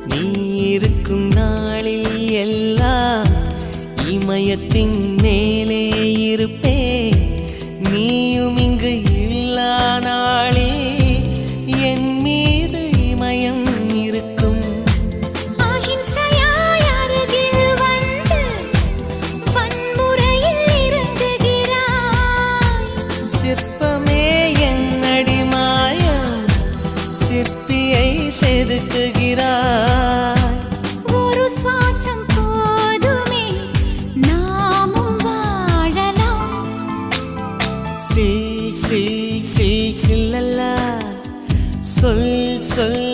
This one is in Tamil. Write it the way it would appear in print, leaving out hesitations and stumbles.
நீ இருக்கும் நாளில் எல்லாம் இமயத்தின் மேலே இருப்பே. நீயும் இங்கு இல்லா நாளே என் மீது இமயம் இருக்கும். அஹிம்சையாய் அருகில் வந்து வன்முறையில் இறங்குகிறாய். சிற்பமே என்னடி மாயம், சிற்பியை செதுக்குகிறாய். ஒரு சுவாசம் போதுமே நாமும் வாழலாம். சில் சில் சில் சில்லல்லா சொல் சொல்